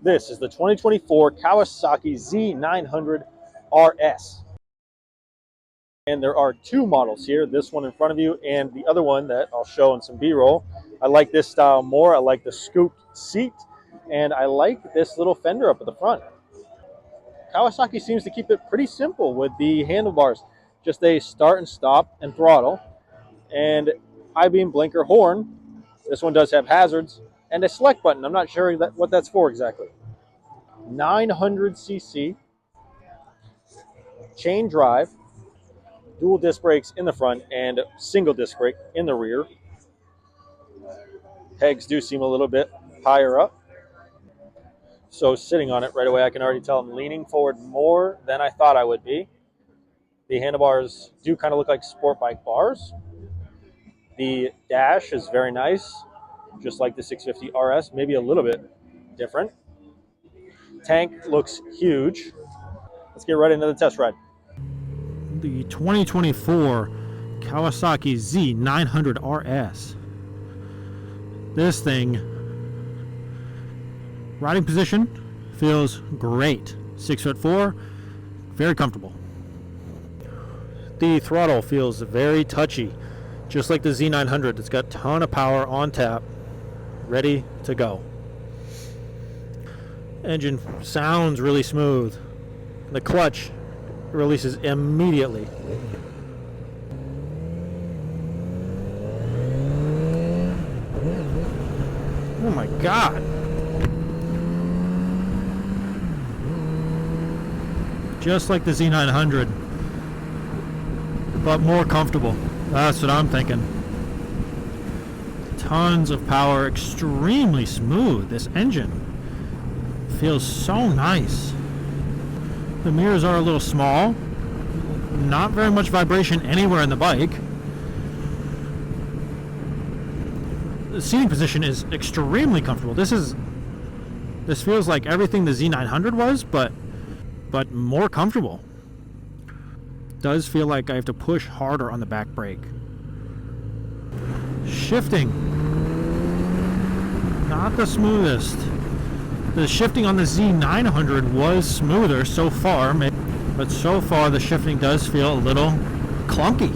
This is the 2024 Kawasaki Z900 RS. And there are two models here, this one in front of you and the other one that I'll show in some B-roll. I like this style more. I like the scooped seat, and I like this little fender up at the front. Kawasaki seems to keep it pretty simple with the handlebars. Just a start and stop and throttle, and high beam blinker horn. This one does have hazards, and a select button. I'm not sure what that's for exactly. 900cc, chain drive, dual disc brakes in the front and single disc brake in the rear. Pegs do seem a little bit higher up. So sitting on it right away, I can already tell I'm leaning forward more than I thought I would be. The handlebars do kind of look like sport bike bars. The dash is very nice, just like the 650 RS, maybe a little bit different. Tank looks huge. Let's get right into the test ride. The 2024 Kawasaki Z900 RS. This thing, riding position feels great. 6'4", very comfortable. The throttle feels very touchy, just like the Z900. It's got a ton of power on tap, ready to go. Engine sounds really smooth. The clutch releases immediately. Oh my God. Just like the Z900, but more comfortable. That's what I'm thinking. Tons of power, extremely smooth. This engine feels so nice. The mirrors are a little small. Not very much vibration anywhere in the bike. The seating position is extremely comfortable. This feels like everything the Z900 was, but more comfortable. Does feel like I have to push harder on the back brake. Shifting, not the smoothest. The shifting on the Z900 was smoother so far, but so far the shifting does feel a little clunky.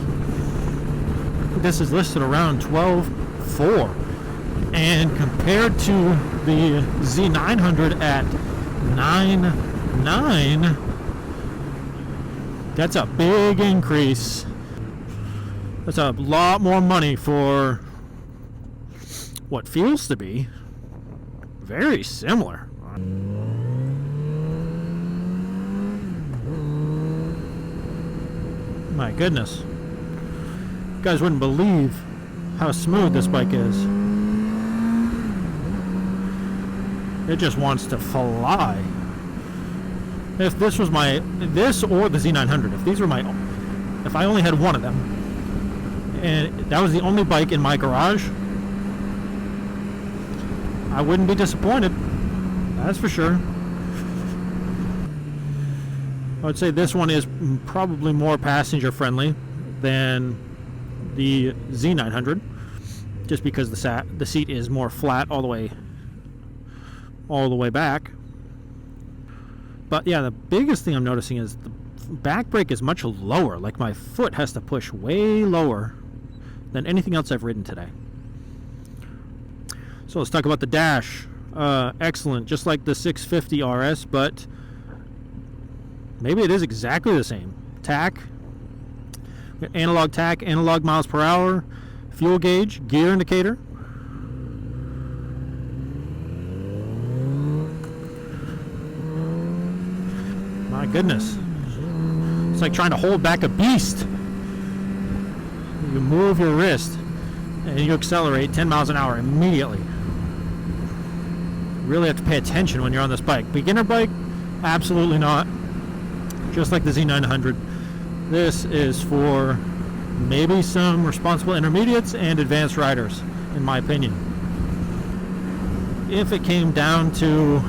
This is listed around 12.4, and compared to the Z900 at 9.9, that's a big increase. That's a lot more money for what feels to be very similar. My goodness. You guys wouldn't believe how smooth this bike is. It just wants to fly. If this was this or the Z900, if I only had one of them, and that was the only bike in my garage, I wouldn't be disappointed. That's for sure. I would say this one is probably more passenger friendly than the Z900, just because the seat is more flat all the way back. But yeah, the biggest thing I'm noticing is the back brake is much lower. Like my foot has to push way lower than anything else I've ridden today. So let's talk about the dash. Excellent, just like the 650 RS, but maybe it is exactly the same. Tack, analog tack, analog miles per hour, fuel gauge, gear indicator. My goodness. It's like trying to hold back a beast. You move your wrist and you accelerate 10 miles an hour immediately. You really have to pay attention when you're on this bike. Beginner bike? Absolutely not. Just like the Z900. This is for maybe some responsible intermediates and advanced riders, in my opinion. If it came down to,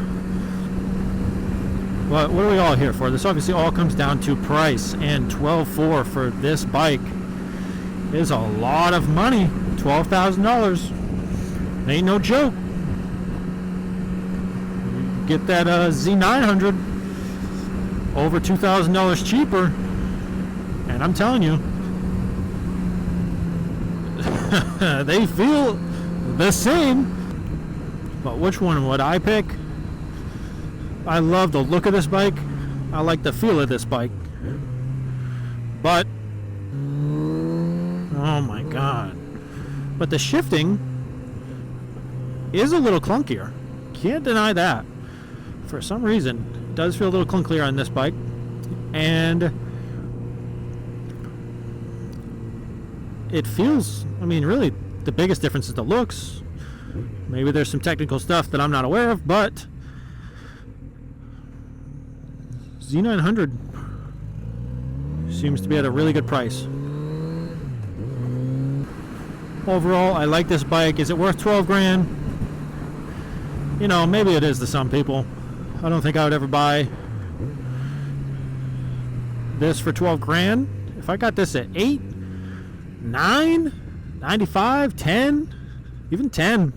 well, what are we all here for? This obviously all comes down to price, and $12,400 for this bike is a lot of money. $12,000. Ain't no joke. get that Z900 over $2,000 cheaper, and I'm telling you, they feel the same. But which one would I pick? I love the look of this bike. I like the feel of this bike. But, oh my god. But the shifting is a little clunkier. Can't deny that. For some reason, it does feel a little clunkier on this bike. And it feels, I mean, really, the biggest difference is the looks. Maybe there's some technical stuff that I'm not aware of, but Z900 seems to be at a really good price. Overall, I like this bike. Is it worth 12 grand? You know, maybe it is to some people. I don't think I would ever buy this for 12 grand. If I got this at 8, 9, 95, 10, even 10,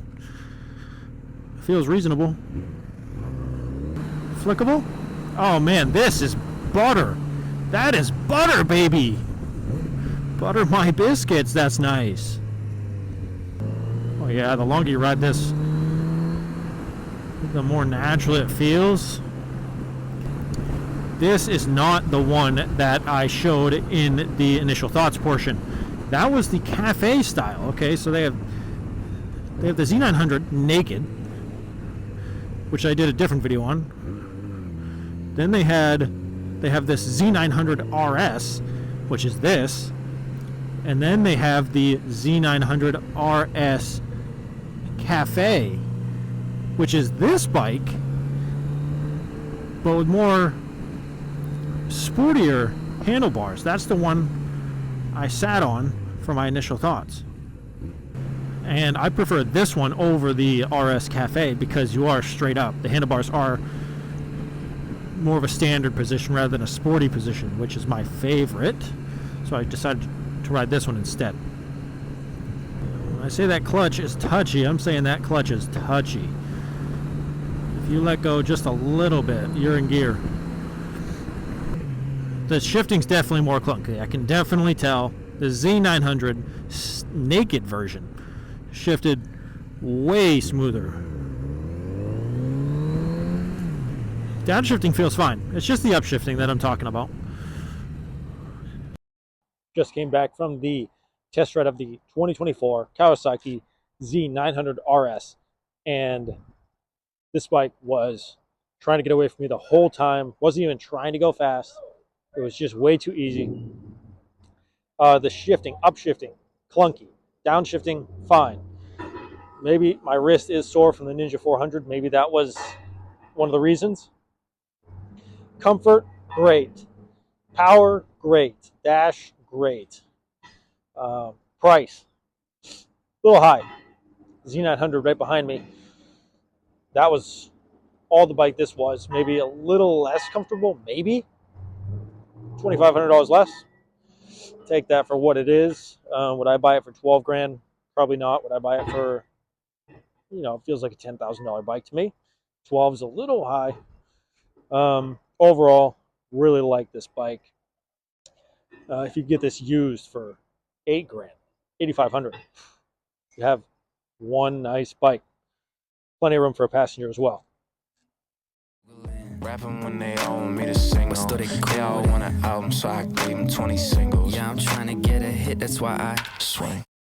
feels reasonable. Flickable? Oh man, this is butter. That is butter, baby. Butter my biscuits. That's nice. Oh yeah, the longer you ride this, the more natural it feels. This is not the one that I showed in the initial thoughts portion. That was the cafe style. Okay, so they have the Z900 naked, which I did a different video on. Then they have this Z900 RS, which is this, and then they have the Z900 RS Cafe, which is this bike, but with more sportier handlebars. That's the one I sat on for my initial thoughts. And I prefer this one over the RS Cafe because you are straight up. The handlebars are more of a standard position rather than a sporty position, which is my favorite. So I decided to ride this one instead. When I say that clutch is touchy, I'm saying that clutch is touchy. If you let go just a little bit, you're in gear. The shifting's definitely more clunky. I can definitely tell the Z900 naked version shifted way smoother. Downshifting feels fine. It's just the upshifting that I'm talking about. Just came back from the test ride of the 2024 Kawasaki Z900 RS, and this bike was trying to get away from me the whole time. Wasn't even trying to go fast. It was just way too easy. The shifting, upshifting, clunky. Downshifting, fine. Maybe my wrist is sore from the Ninja 400. Maybe that was one of the reasons. Comfort, great. Power, great. Dash, great. Price, a little high. Z900 right behind me. That was all the bike this was. Maybe a little less comfortable, maybe. $2,500 less. Take that for what it is. Would I buy it for 12 grand? Probably not. Would I buy it for, you know, it feels like a $10,000 bike to me. 12 is a little high. Overall, really like this bike. If you get this used for 8 grand, 8,500, you have one nice bike. Plenty of room for a passenger as well. Rapping when they all want me to sing. They all want an album, so I gave them 20 singles. Yeah, I'm trying to get a hit, that's why I swing.